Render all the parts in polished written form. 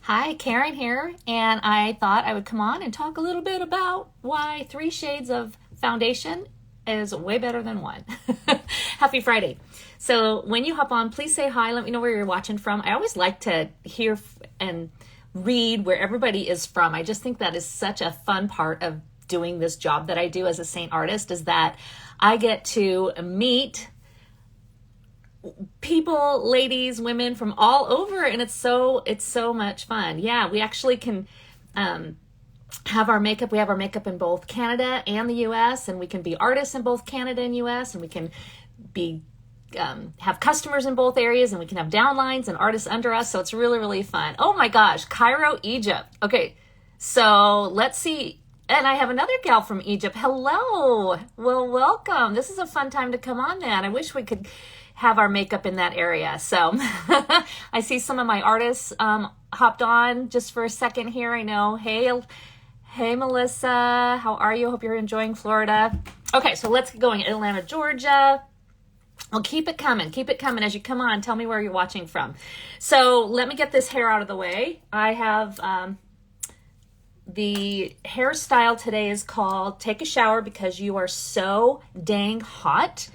Hi, Karen here, and I thought I would come on and talk a little bit about why 3 shades of foundation is way better than one. Happy Friday. So when you hop on, please say hi. Let me know where you're watching from. I always like to hear and read where everybody is from. I just think that is such a fun part of doing this job that I do as a Seint artist, is that I get to meet people, ladies, women from all over, and it's so much fun. Yeah, we actually can have our makeup. We have our makeup in both Canada and the US, and we can be artists in both Canada and US, and we can be have customers in both areas, and we can have downlines and artists under us. So it's really fun. Oh my gosh, Cairo, Egypt. Okay, so let's see. And I have another gal from Egypt. Hello. Well, welcome. This is a fun time to come on, man. I wish we could have our makeup in that area. So I see some of my artists hopped on just for a second here. I know. Hey, Melissa. How are you? Hope you're enjoying Florida. Okay, so let's get going. Atlanta, Georgia. Well, keep it coming. Keep it coming as you come on. Tell me where you're watching from. So let me get this hair out of the way. I have the hairstyle today is called Take a Shower Because You Are So Dang Hot.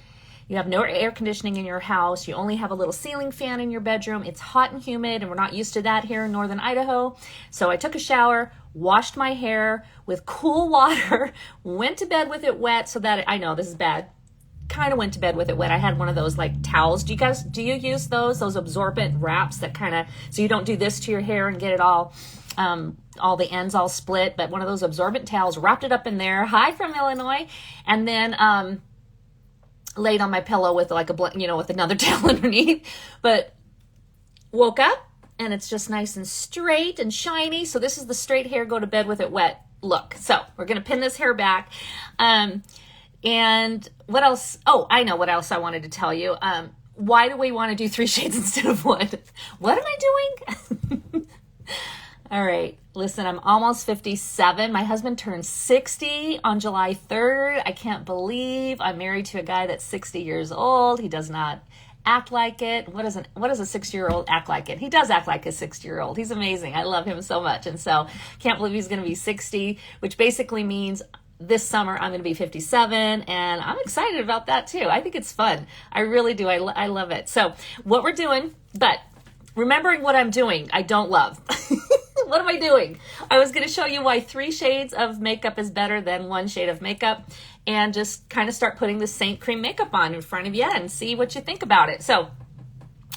You have no air conditioning in your house. You only have a little ceiling fan in your bedroom. It's hot and humid, and we're not used to that here in northern Idaho. So I took a shower, washed my hair with cool water, went to bed with it wet so that I know this is bad. Kind of went to bed with it wet. I had one of those like towels. Do you use those absorbent wraps that kind of, so you don't do this to your hair and get it all the ends all split, but one of those absorbent towels, wrapped it up in there. Hi from Illinois. And then laid on my pillow with like with another towel underneath, but woke up and it's just nice and straight and shiny. So this is the straight hair, go to bed with it wet look. So we're going to pin this hair back. And what else? Oh, I know what else I wanted to tell you. Why do we want to do 3 shades instead of one? What am I doing? All right, listen, I'm almost 57. My husband turned 60 on July 3rd. I can't believe I'm married to a guy that's 60 years old. He does not act like it. What does a 60-year-old act like it? He does act like a 60-year-old. He's amazing. I love him so much. And so can't believe he's going to be 60, which basically means this summer I'm going to be 57, and I'm excited about that too. I think it's fun. I really do. I love it. So what we're doing, but remembering what I'm doing, I don't love. What am I doing? I was going to show you why 3 shades of makeup is better than 1 shade of makeup, and just kind of start putting the Seint cream makeup on in front of you and see what you think about it. So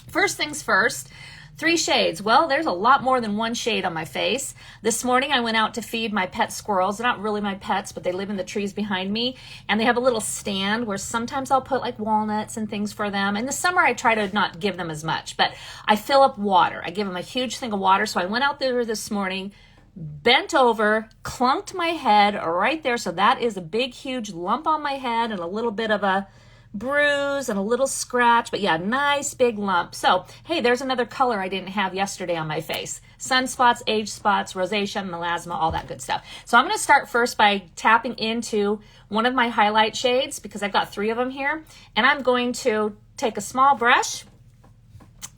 first things first, 3 shades. Well, there's a lot more than 1 shade on my face. This morning I went out to feed my pet squirrels. They're not really my pets, but they live in the trees behind me. And they have a little stand where sometimes I'll put like walnuts and things for them. In the summer I try to not give them as much, but I fill up water. I give them a huge thing of water. So I went out there this morning, bent over, clunked my head right there. So that is a big, huge lump on my head and a little bit of a bruise and a little scratch, but yeah, nice big lump. So, hey, there's another color I didn't have yesterday on my face. Sunspots, age spots, rosacea, melasma, all that good stuff. So I'm going to start first by tapping into one of my highlight shades because I've got 3 of them here. And I'm going to take a small brush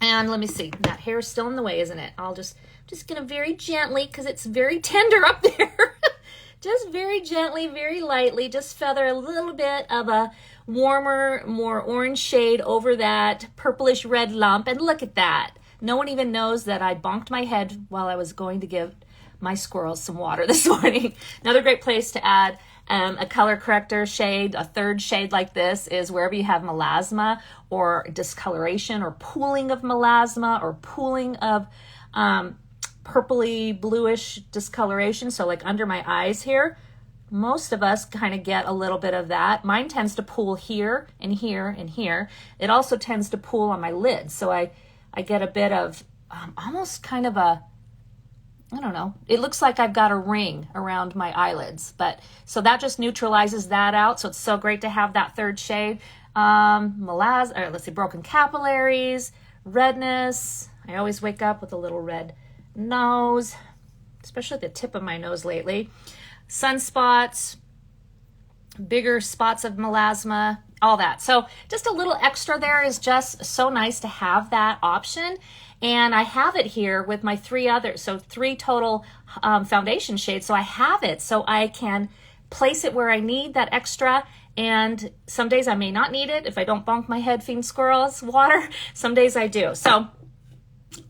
and let me see. That hair is still in the way, isn't it? I'm just going to very gently, because it's very tender up there. Just very gently, very lightly, just feather a little bit of a warmer, more orange shade over that purplish red lump. And look at that. No one even knows that I bonked my head while I was going to give my squirrels some water this morning. Another great place to add a color corrector shade, a 3rd shade like this, is wherever you have melasma or discoloration or pooling of melasma or pooling of purpley bluish discoloration. So like under my eyes here, most of us kind of get a little bit of that. Mine tends to pool here and here and here. It also tends to pool on my lids. So I get a bit of almost kind of a, I don't know. It looks like I've got a ring around my eyelids, but so that just neutralizes that out. So it's so great to have that 3rd shade. Let's see, broken capillaries, redness. I always wake up with a little red nose, especially the tip of my nose lately. Sunspots, bigger spots of melasma, all that. So just a little extra there is just so nice to have that option. And I have it here with my three others, so three total foundation shades. So I have it so I can place it where I need that extra. And some days I may not need it if I don't bonk my head feeding squirrels water. Some days I do. So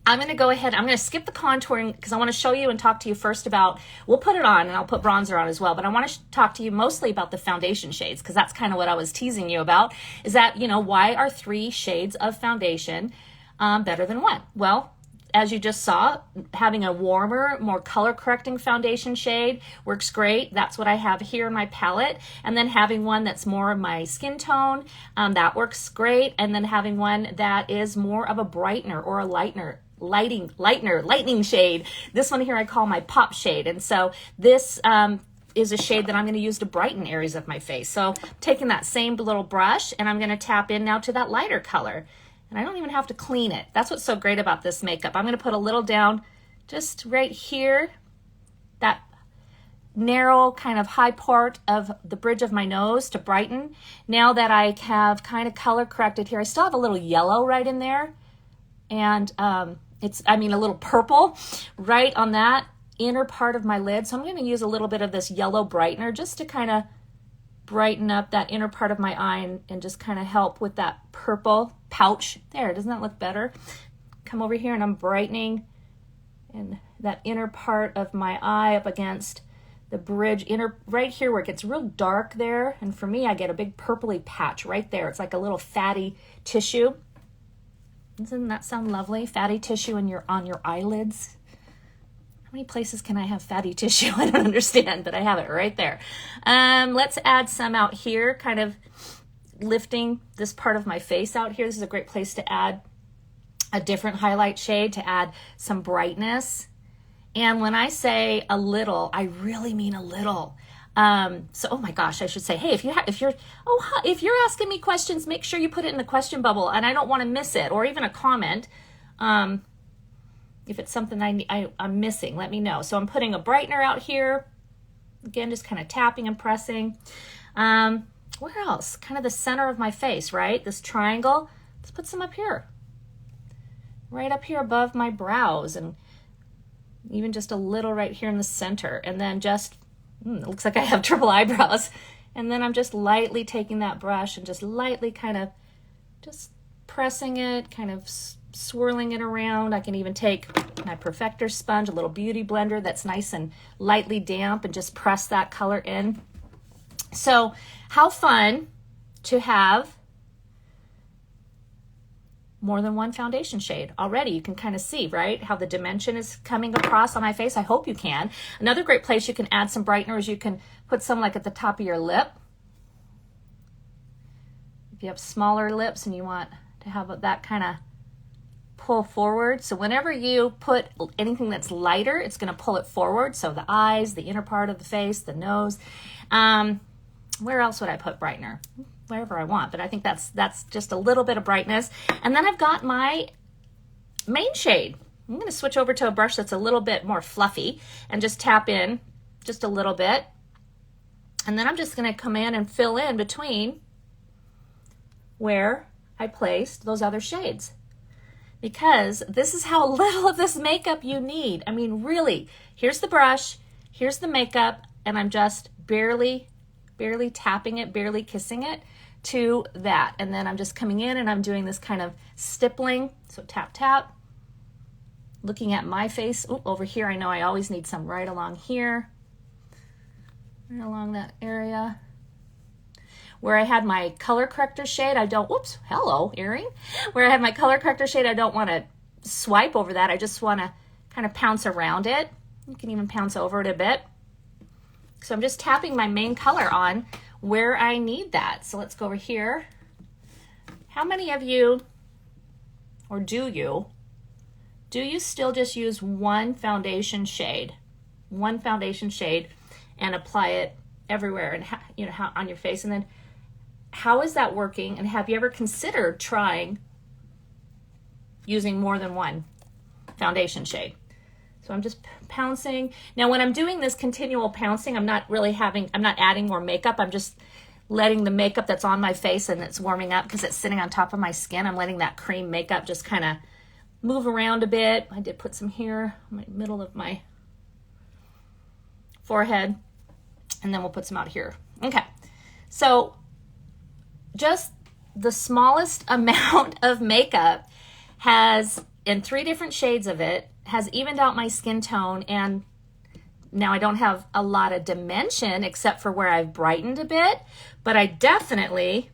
I'm going to go ahead. I'm going to skip the contouring because I want to show you and talk to you first about, we'll put it on and I'll put bronzer on as well, but I want to talk to you mostly about the foundation shades, because that's kind of what I was teasing you about, is that, you know, why are 3 shades of foundation better than 1? Well, as you just saw, having a warmer, more color correcting foundation shade works great. That's what I have here in my palette. And then having one that's more of my skin tone, that works great. And then having one that is more of a brightener or a lightning shade. This one here I call my pop shade. And so this is a shade that I'm going to use to brighten areas of my face. So I'm taking that same little brush and I'm going to tap in now to that lighter color. And I don't even have to clean it. That's what's so great about this makeup. I'm going to put a little down just right here, that narrow kind of high part of the bridge of my nose to brighten. Now that I have kind of color corrected here, I still have a little yellow right in there. And a little purple right on that inner part of my lid. So I'm going to use a little bit of this yellow brightener just to kind of brighten up that inner part of my eye and just kind of help with that purple pouch. There, doesn't that look better? Come over here and I'm brightening and that inner part of my eye up against the bridge, right here where it gets real dark there. And for me, I get a big purpley patch right there. It's like a little fatty tissue. Doesn't that sound lovely? Fatty tissue on your eyelids. How many places can I have fatty tissue? I don't understand, but I have it right there. Let's add some out here, kind of lifting this part of my face out here. This is a great place to add a different highlight shade, to add some brightness. And when I say a little, I really mean a little. So, oh my gosh, I should say, hey, if you're asking me questions, make sure you put it in the question bubble, and I don't want to miss it, or even a comment. If it's something I'm missing, let me know. So I'm putting a brightener out here. Again, just kind of tapping and pressing. Where else? Kind of the center of my face, right? This triangle. Let's put some up here. Right up here above my brows, and even just a little right here in the center. And then just, it looks like I have triple eyebrows. And then I'm just lightly taking that brush and just lightly kind of just pressing it, kind of swirling it around. I can even take my perfector sponge, a little beauty blender that's nice and lightly damp, and just press that color in. So how fun to have more than one foundation shade already. You can kind of see, right, how the dimension is coming across on my face. I hope you can. Another great place you can add some brightener is you can put some like at the top of your lip. If you have smaller lips and you want to have that kind of pull forward. So whenever you put anything that's lighter, it's going to pull it forward. So the eyes, the inner part of the face, the nose. Where else would I put brightener? Wherever I want, but I think that's just a little bit of brightness. And then I've got my main shade. I'm going to switch over to a brush that's a little bit more fluffy and just tap in just a little bit. And then I'm just going to come in and fill in between where I placed those other shades, because this is how little of this makeup you need. I mean, really, here's the brush, here's the makeup, and I'm just barely tapping it, barely kissing it to that. And then I'm just coming in and I'm doing this kind of stippling. So tap, tap, looking at my face. Ooh, over here, I know I always need some right along here, right along that area. Where I had my color corrector shade, hello, earring. Where I had my color corrector shade, I don't want to swipe over that. I just want to kind of pounce around it. You can even pounce over it a bit. So I'm just tapping my main color on where I need that. So let's go over here. How many of you, or do you still just use one foundation shade and apply it everywhere, and on your face? And then how is that working? And have you ever considered trying using more than one foundation shade? So I'm just pouncing. Now, when I'm doing this continual pouncing, I'm not adding more makeup. I'm just letting the makeup that's on my face and it's warming up because it's sitting on top of my skin. I'm letting that cream makeup just kind of move around a bit. I did put some here in the middle of my forehead, and then we'll put some out here. Okay, so just the smallest amount of makeup has, in 3 different shades of it, has evened out my skin tone, and now I don't have a lot of dimension except for where I've brightened a bit, but I definitely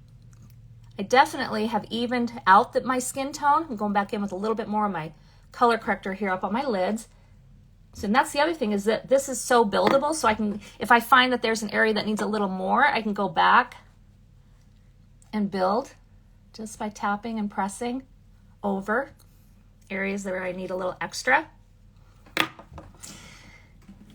have evened out my skin tone. I'm going back in with a little bit more of my color corrector here up on my lids. So that's the other thing, is that this is so buildable, so I can, if I find that there's an area that needs a little more, I can go back and build just by tapping and pressing over areas where I need a little extra.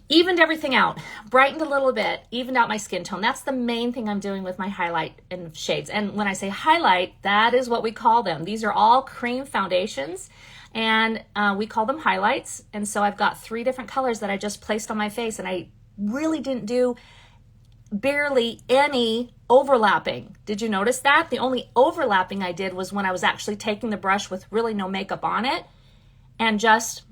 Evened everything out, brightened a little bit, evened out my skin tone. That's the main thing I'm doing with my highlight and shades. And when I say highlight, that is what we call them. These are all cream foundations, and we call them highlights. And so I've got 3 different colors that I just placed on my face, and I really didn't do barely any overlapping. Did you notice that? The only overlapping I did was when I was actually taking the brush with really no makeup on it and just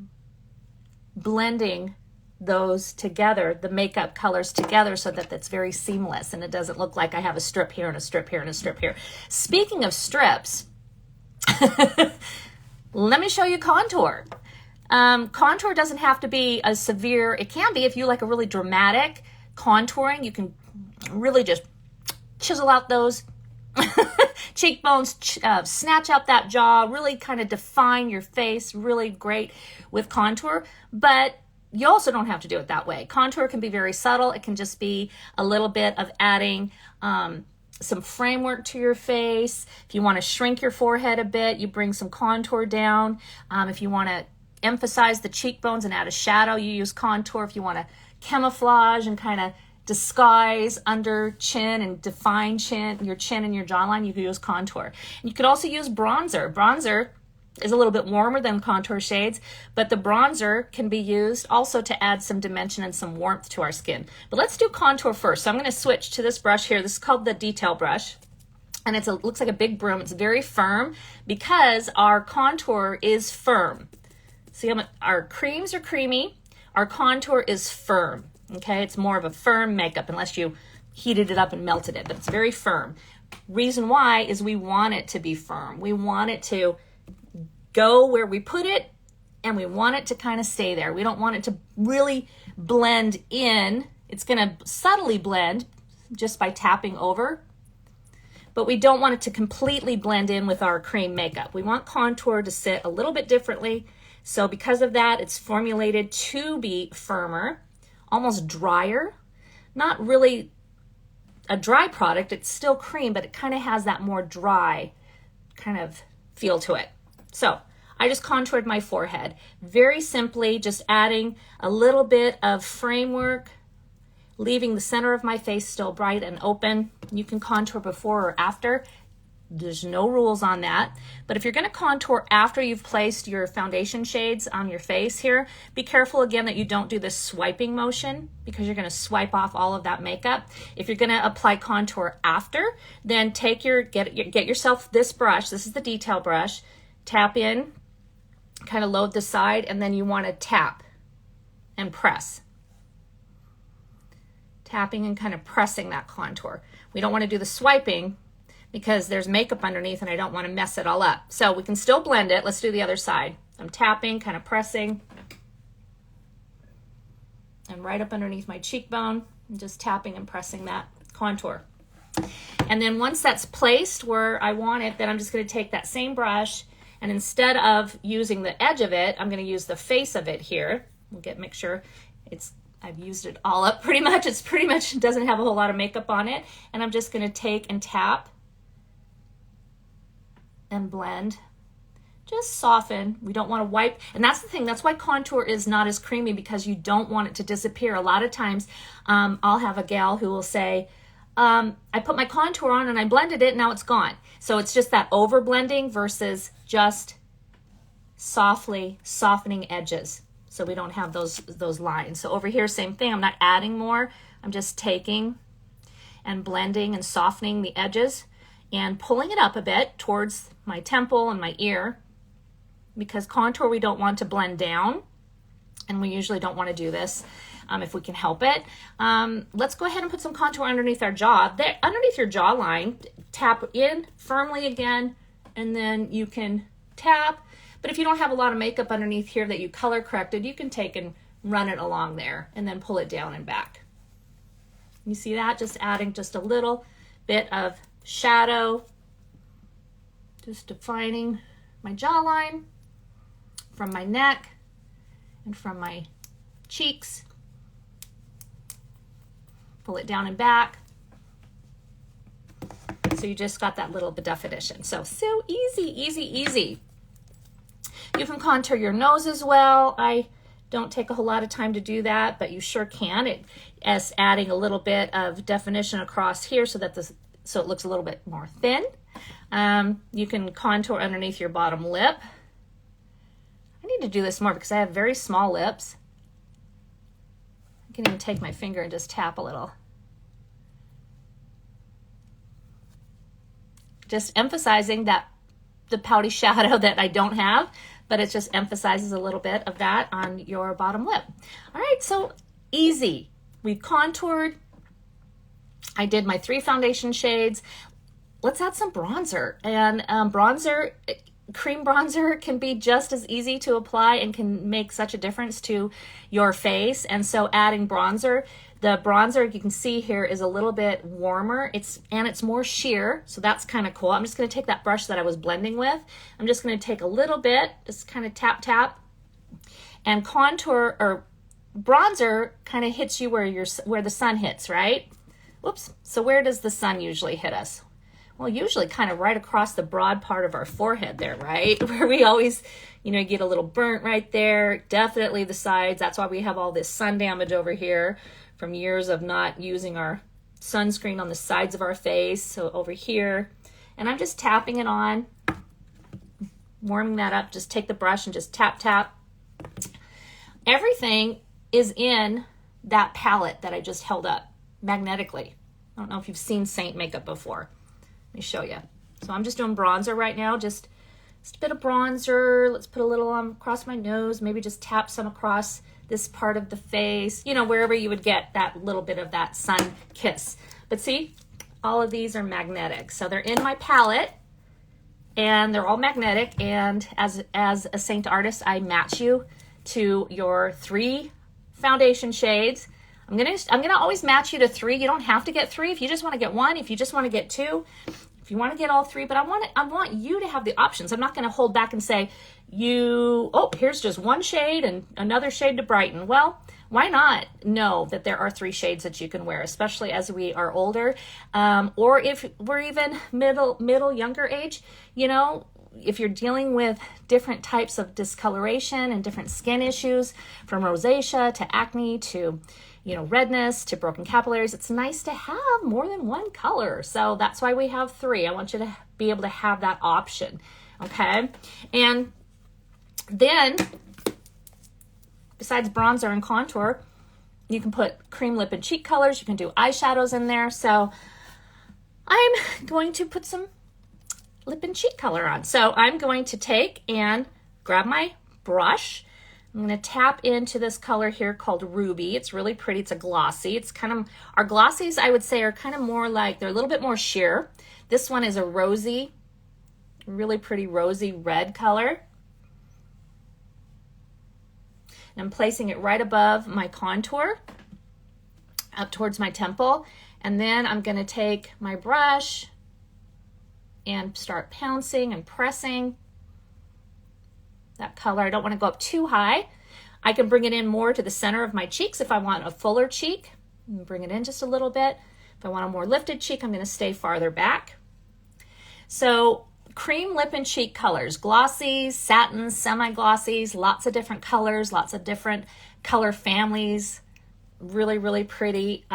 blending those together, the makeup colors together, so that it's very seamless and it doesn't look like I have a strip here and a strip here and a strip here. Speaking of strips, let me show you contour. Contour doesn't have to be a severe, it can be if you like a really dramatic contouring. You can really just chisel out those cheekbones, snatch out that jaw, really kind of define your face, really great with contour. But you also don't have to do it that way. Contour can be very subtle. It can just be a little bit of adding some framework to your face. If you want to shrink your forehead a bit, you bring some contour down. If you want to emphasize the cheekbones and add a shadow, you use contour. If you want to camouflage and kind of disguise under chin and define your chin and your jawline, you can use contour. And you could also use bronzer. Bronzer is a little bit warmer than contour shades, but the bronzer can be used also to add some dimension and some warmth to our skin. But let's do contour first. So I'm going to switch to this brush here. This is called the detail brush, and it looks like a big broom. It's very firm because our contour is firm. See, our creams are creamy. Our contour is firm. Okay, it's more of a firm makeup unless you heated it up and melted it, but it's very firm. Reason why is we want it to be firm. We want it to go where we put it, and we want it to kind of stay there. We don't want it to really blend in. It's going to subtly blend just by tapping over, but we don't want it to completely blend in with our cream makeup. We want contour to sit a little bit differently. So because of that, it's formulated to be firmer, almost drier. Not really a dry product, it's still cream, but it kind of has that more dry kind of feel to it. So I just contoured my forehead very simply, just adding a little bit of framework, leaving the center of my face still bright and open. You can contour before or after. There's no rules on that. But if you're going to contour after you've placed your foundation shades on your face here, be careful again that you don't do this swiping motion, because you're going to swipe off all of that makeup. If you're going to apply contour after, then get yourself this brush. This is the detail brush. Tap in, kind of load the side, and then you want to tap and press. Tapping and kind of pressing that contour. We don't want to do the swiping because there's makeup underneath and I don't want to mess it all up. So we can still blend it. Let's do the other side. I'm tapping, kind of pressing, and right up underneath my cheekbone, I'm just tapping and pressing that contour. And then once that's placed where I want it, then I'm just going to take that same brush, and instead of using the edge of it, I'm going to use the face of it here. Make sure I've used it all up pretty much. It's pretty much doesn't have a whole lot of makeup on it. And I'm just going to take and tap and blend. Just soften. We don't want to wipe. And that's the thing. That's why contour is not as creamy, because you don't want it to disappear. A lot of times I'll have a gal who will say, I put my contour on and I blended it, now it's gone. So it's just that over blending versus just softly softening edges, so we don't have those lines. So over here, same thing. I'm not adding more. I'm just taking and blending and softening the edges and pulling it up a bit towards my temple and my ear. because contour we don't want to blend down, and we usually don't want to do this if we can help it. Let's go ahead and put some contour underneath our jaw. There, underneath your jawline, tap in firmly again, and then you can tap. But if you don't have a lot of makeup underneath here that you color corrected, you can take and run it along there and then pull it down and back. You see that? Just adding just a little bit of shadow, just defining my jawline from my neck and from my cheeks. Pull it down and back. So you just got that little bit definition. So easy, easy, easy. You can contour your nose as well. I don't take a whole lot of time to do that, but you sure can. As adding a little bit of definition across here so that so it looks a little bit more thin. You can contour underneath your bottom lip. I need to do this more because I have very small lips. I can even take my finger and just tap a little. Just emphasizing that the pouty shadow that I don't have, but it just emphasizes a little bit of that on your bottom lip. All right, so easy. We've contoured. I did my 3 foundation shades. Let's add some bronzer. And cream bronzer can be just as easy to apply and can make such a difference to your face. And so adding bronzer, the bronzer you can see here is a little bit warmer. It's more sheer, so that's kind of cool. I'm just going to take that brush that I was blending with. I'm just going to take a little bit, just kind of tap, tap, and contour or bronzer kind of hits you where the sun hits, right? Whoops. So where does the sun usually hit us? Well, usually kind of right across the broad part of our forehead there, right? Where we always, get a little burnt right there. Definitely the sides. That's why we have all this sun damage over here from years of not using our sunscreen on the sides of our face. So over here, and I'm just tapping it on, warming that up. Just take the brush and just tap, tap. Everything is in that palette that I just held up magnetically. I don't know if you've seen Seint makeup before. Let me show you. So I'm just doing bronzer right now, just a bit of bronzer. Let's put a little across my nose, maybe just tap some across this part of the face, wherever you would get that little bit of that sun kiss. But see, all of these are magnetic. So they're in my palette and they're all magnetic. And as a Seint artist, I match you to your 3 foundation shades. I'm gonna always match you to 3. You don't have to get 3 if you just want to get 1. If you just want to get 2, if you want to get all 3. But I want you to have the options. I'm not going to hold back and say here's just 1 shade and another shade to brighten. Well, why not know that there are 3 shades that you can wear, especially as we are older, or if we're even middle younger age. If you're dealing with different types of discoloration and different skin issues, from rosacea to acne to redness to broken capillaries, it's nice to have more than 1 color. So that's why we have 3. I want you to be able to have that option. Okay. And then besides bronzer and contour, you can put cream lip and cheek colors. You can do eyeshadows in there. So I'm going to put some lip and cheek color on. So I'm going to take and grab my brush. I'm going to tap into this color here called Ruby. It's really pretty. It's a glossy. It's kind of, our glossies, I would say, are kind of more like, they're a little bit more sheer. This one is a rosy, really pretty rosy red color. And I'm placing it right above my contour, up towards my temple. And then I'm going to take my brush and start pouncing and pressing that color. I don't want to go up too high. I can bring it in more to the center of my cheeks if I want a fuller cheek. Bring it in just a little bit. If I want a more lifted cheek, I'm going to stay farther back. So cream lip and cheek colors, glossies, satins, semi-glossies, lots of different colors, lots of different color families. Really, really pretty.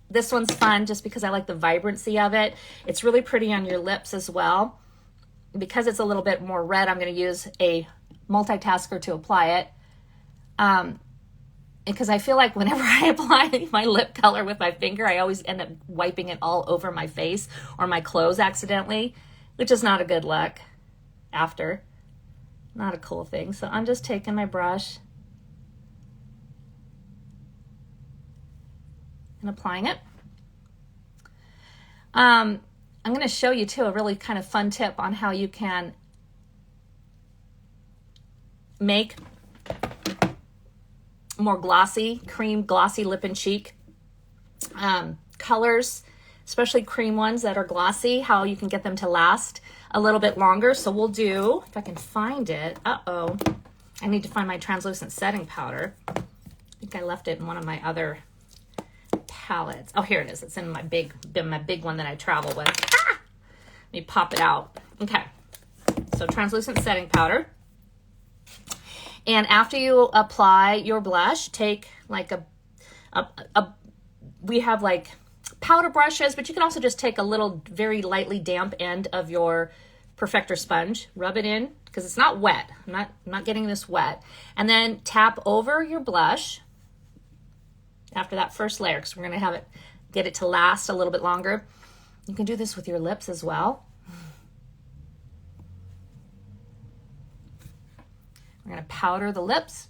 This one's fun just because I like the vibrancy of it. It's really pretty on your lips as well. Because it's a little bit more red, I'm going to use a multitasker to apply it. Because I feel like whenever I apply my lip color with my finger, I always end up wiping it all over my face or my clothes accidentally, which is not a good look after. Not a cool thing. So I'm just taking my brush and applying it. I'm going to show you too a really kind of fun tip on how you can make more glossy, cream glossy lip and cheek colors, especially cream ones that are glossy, how you can get them to last a little bit longer. So we'll do, if I can find it, I need to find my translucent setting powder. I think I left it in one of my other palettes. Oh, here it is. It's in my big one that I travel with. Let me pop it out. Okay, so translucent setting powder. And after you apply your blush, take like we have like powder brushes, but you can also just take a little very lightly damp end of your perfector sponge, rub it in because it's not wet. I'm not getting this wet. And then tap over your blush after that first layer, because we're going to get it to last a little bit longer. You can do this with your lips as well. We're going to powder the lips.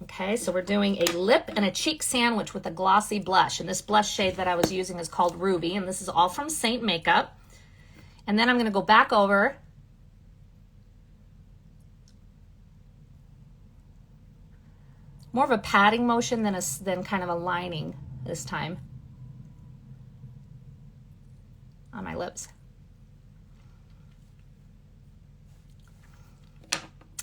Okay, so we're doing a lip and a cheek sandwich with a glossy blush. And this blush shade that I was using is called Ruby, and this is all from Seint Makeup. And then I'm going to go back over more of a patting motion than kind of a lining this time on my lips.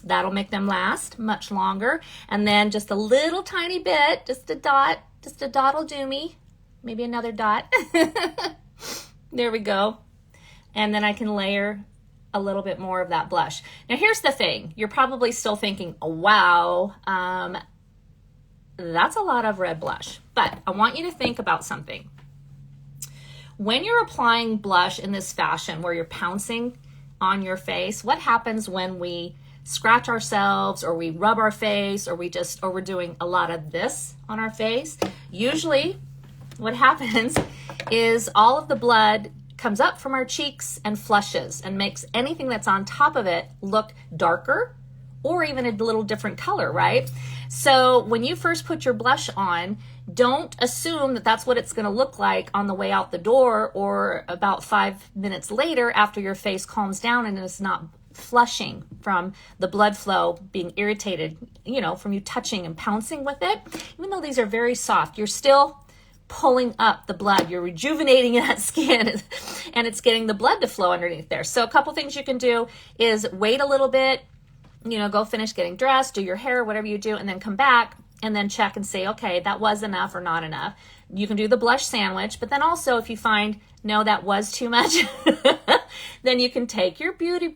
That'll make them last much longer. And then just a little tiny bit, just a dot will do me. Maybe another dot. There we go. And then I can layer a little bit more of that blush. Now here's the thing. You're probably still thinking, oh, wow, that's a lot of red blush. But I want you to think about something. When you're applying blush in this fashion where you're pouncing on your face, what happens when we scratch ourselves or we rub our face or we're doing a lot of this on our face? Usually what happens is all of the blood comes up from our cheeks and flushes and makes anything that's on top of it look darker or even a little different color, right? So when you first put your blush on, don't assume that that's what it's going to look like on the way out the door or about 5 minutes later after your face calms down and it's not flushing from the blood flow being irritated, from you touching and pouncing with it. Even though these are very soft, you're still pulling up the blood. You're rejuvenating that skin and it's getting the blood to flow underneath there. So a couple things you can do is wait a little bit, go finish getting dressed, do your hair, whatever you do, and then come back and then check and say, okay, that was enough or not enough. You can do the blush sandwich, but then also if you find, no, that was too much, then you can take your beauty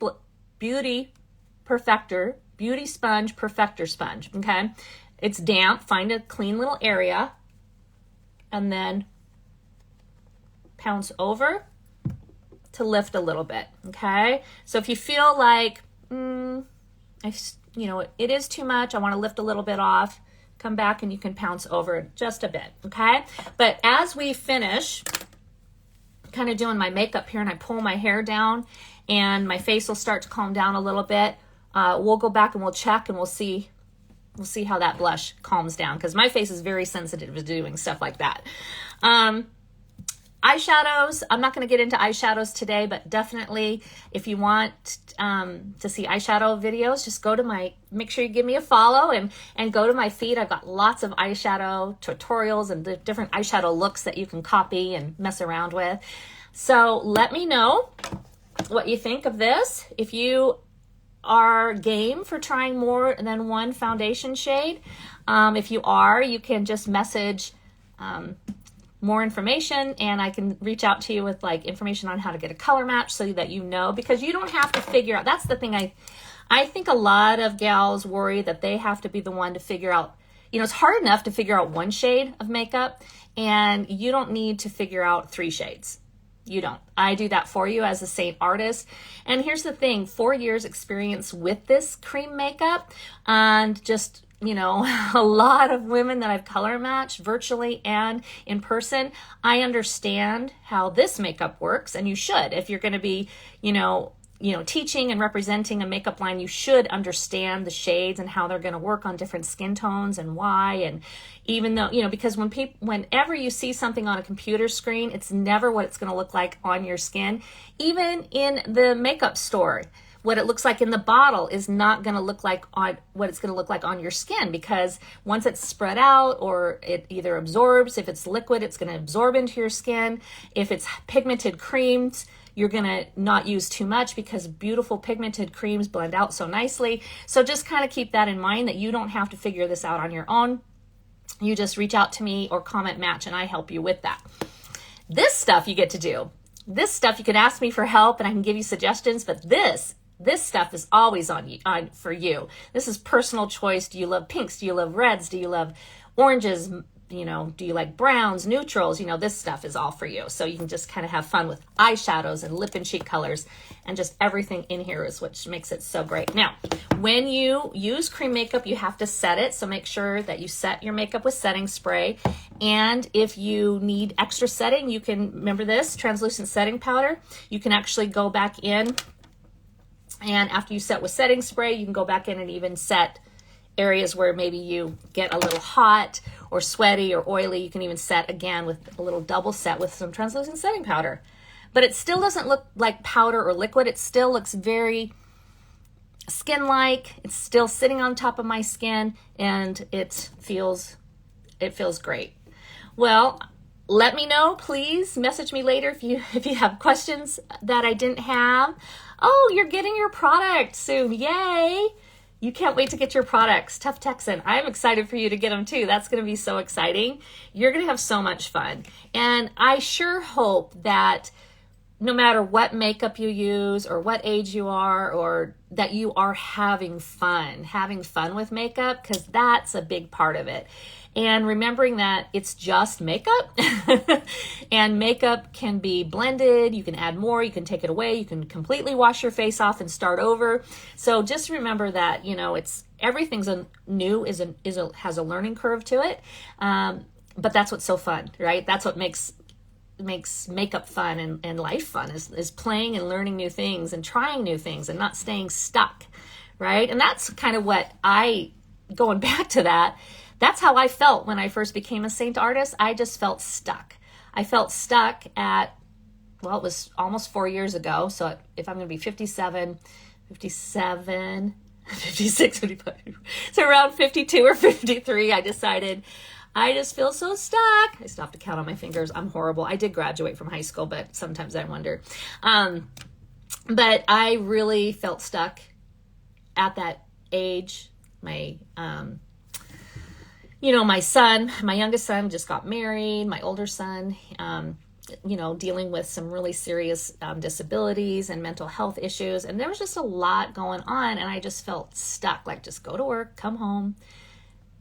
sponge, perfector sponge, okay? It's damp, find a clean little area, and then pounce over to lift a little bit, okay? So if you feel like, it is too much, I want to lift a little bit off, come back and you can pounce over just a bit, okay? But as we finish kind of doing my makeup here and I pull my hair down and my face will start to calm down a little bit, we'll go back and we'll check and we'll see how that blush calms down, because my face is very sensitive to doing stuff like that. Eyeshadows, I'm not going to get into eyeshadows today, but definitely if you want to see eyeshadow videos, just make sure you give me a follow and go to my feed. I've got lots of eyeshadow tutorials and the different eyeshadow looks that you can copy and mess around with. So let me know what you think of this. If you are game for trying more than one foundation shade, if you are, you can just message more information and I can reach out to you with information on how to get a color match so that because you don't have to figure out. That's the thing I think a lot of gals worry that they have to be the one to figure out. It's hard enough to figure out one shade of makeup and you don't need to figure out 3 shades. You don't. I do that for you as a Seint artist. And here's the thing, 4 years experience with this cream makeup and just a lot of women that I've color matched virtually and in person, I understand how this makeup works, and you should. If you're going to be, teaching and representing a makeup line, you should understand the shades and how they're going to work on different skin tones and why. And even though, because whenever you see something on a computer screen, it's never what it's going to look like on your skin. Even in the makeup store, what it looks like in the bottle is not going to look like on what it's going to look like on your skin, because once it's spread out, or it either absorbs, if it's liquid, it's going to absorb into your skin. If it's pigmented creams, you're going to not use too much, because beautiful pigmented creams blend out so nicely. So just kind of keep that in mind, that you don't have to figure this out on your own. You just reach out to me or comment match, and I help you with that. This stuff you get to do. This stuff you can ask me for help and I can give you suggestions, but this stuff is always on for you. This is personal choice. Do you love pinks? Do you love reds? Do you love oranges? Do you like browns, neutrals? This stuff is all for you. So you can just kind of have fun with eyeshadows and lip and cheek colors, and just everything in here is what makes it so great. Now, when you use cream makeup, you have to set it. So make sure that you set your makeup with setting spray. And if you need extra setting, you can, remember this, translucent setting powder. You can actually go back in, and after you set with setting spray, you can go back in and even set areas where maybe you get a little hot or sweaty or oily. You can even set again with a little double set with some translucent setting powder. But it still doesn't look like powder or liquid. It still looks very skin-like. It's still sitting on top of my skin, and it feels great. Well, let me know, please. Message me later if you have questions that I didn't have. Oh, you're getting your product soon. Yay! You can't wait to get your products. Tough Texan. I'm excited for you to get them too. That's going to be so exciting. You're going to have so much fun. And I sure hope that no matter what makeup you use or what age you are, or that you are having fun with makeup, because that's a big part of it. And remembering that it's just makeup and makeup can be blended. You can add more, you can take it away, you can completely wash your face off and start over. So just remember that, it's everything's has a learning curve to it. But that's what's so fun, right? That's what makes makeup fun and life fun, is playing and learning new things and trying new things and not staying stuck, right? And that's kind of what going back to that, that's how I felt when I first became a Seint artist. I just felt stuck. I felt stuck it was almost 4 years ago. So if I'm going to be 57, 56, 55, so around 52 or 53, I decided I just feel so stuck. I still have to count on my fingers. I'm horrible. I did graduate from high school, but sometimes I wonder. But I really felt stuck at that age. My youngest son just got married. My older son, dealing with some really serious disabilities and mental health issues. And there was just a lot going on. And I just felt stuck, like just go to work, come home,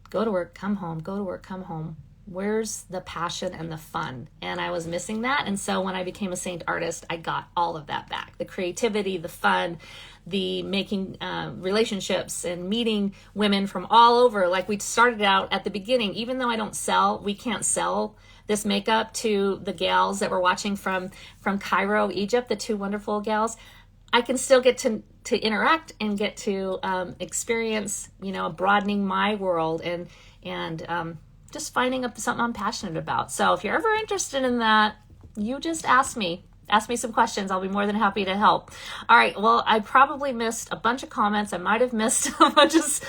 go to work, come home, go to work, come home. Where's the passion and the fun? And I was missing that. And so when I became a Seint artist, I got all of that back. The creativity, the fun, the making relationships and meeting women from all over. Like we started out at the beginning, even though we can't sell this makeup to the gals that were watching from Cairo, Egypt, the two wonderful gals. I can still get to interact and get to experience, broadening my world and just finding something I'm passionate about. So if you're ever interested in that, you just ask me some questions. I'll be more than happy to help. All right. Well, I probably missed a bunch of comments. I might've missed a bunch of,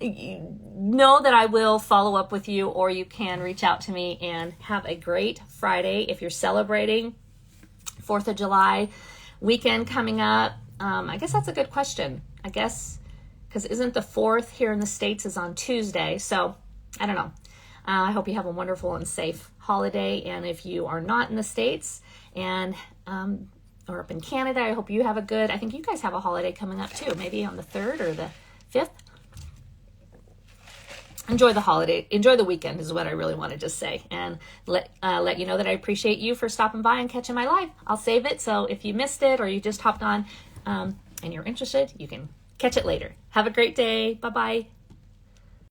know that I will follow up with you, or you can reach out to me. And have a great Friday. If you're celebrating 4th of July weekend coming up, I guess that's a good question. I guess, because isn't the 4th here in the States is on Tuesday. So I don't know. I hope you have a wonderful and safe holiday. And if you are not in the States or up in Canada, I hope you have I think you guys have a holiday coming up too, maybe on the 3rd or the 5th. Enjoy the holiday. Enjoy the weekend is what I really wanted to say. And let you know that I appreciate you for stopping by and catching my live. I'll save it. So if you missed it or you just hopped on and you're interested, you can catch it later. Have a great day. Bye-bye.